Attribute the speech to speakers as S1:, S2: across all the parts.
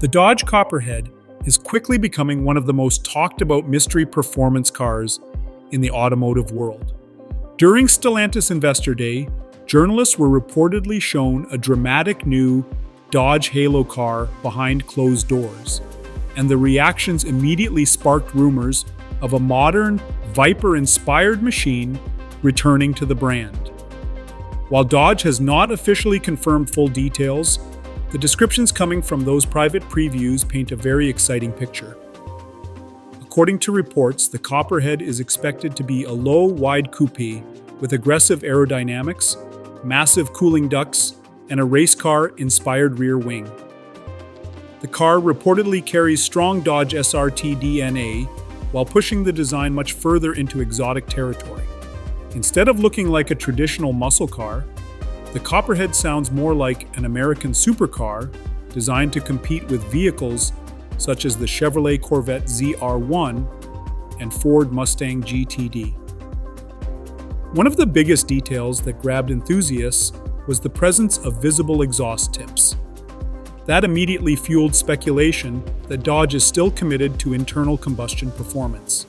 S1: The Dodge Copperhead is quickly becoming one of the most talked about mystery performance cars in the automotive world. During Stellantis Investor Day, journalists were reportedly shown a dramatic new Dodge Halo car behind closed doors, and the reactions immediately sparked rumors of a modern, Viper-inspired machine returning to the brand. While Dodge has not officially confirmed full details, the descriptions coming from those private previews paint a very exciting picture. According to reports, the Copperhead is expected to be a low, wide coupe with aggressive aerodynamics, massive cooling ducts, and a race car-inspired rear wing. The car reportedly carries strong Dodge SRT DNA while pushing the design much further into exotic territory. Instead of looking like a traditional muscle car, the Copperhead sounds more like an American supercar designed to compete with vehicles such as the Chevrolet Corvette ZR1 and Ford Mustang GTD. One of the biggest details that grabbed enthusiasts was the presence of visible exhaust tips. That immediately fueled speculation that Dodge is still committed to internal combustion performance.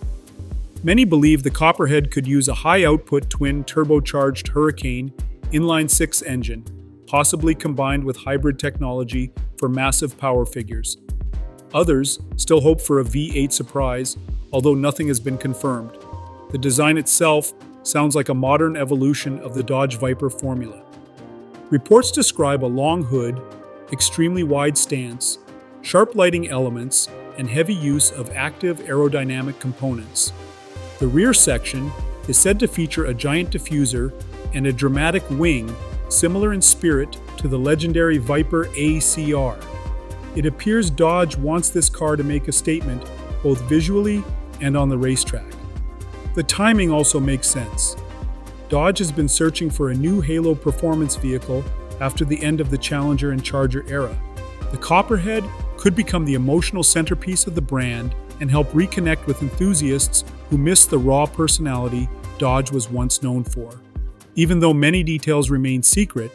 S1: Many believe the Copperhead could use a high-output twin turbocharged Hurricane inline-six engine, possibly combined with hybrid technology for massive power figures. Others still hope for a V8 surprise, although nothing has been confirmed. The design itself sounds like a modern evolution of the Dodge Viper formula. Reports describe a long hood, extremely wide stance, sharp lighting elements, and heavy use of active aerodynamic components. The rear section is said to feature a giant diffuser and a dramatic wing similar in spirit to the legendary Viper ACR. It appears Dodge wants this car to make a statement both visually and on the racetrack. The timing also makes sense. Dodge has been searching for a new Halo performance vehicle after the end of the Challenger and Charger era. The Copperhead could become the emotional centerpiece of the brand and help reconnect with enthusiasts who miss the raw personality Dodge was once known for. Even though many details remain secret,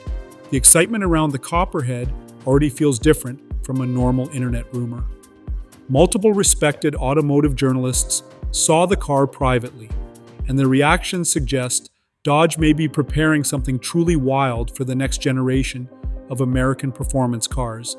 S1: the excitement around the Copperhead already feels different from a normal internet rumor. Multiple respected automotive journalists saw the car privately, and the reactions suggest Dodge may be preparing something truly wild for the next generation of American performance cars.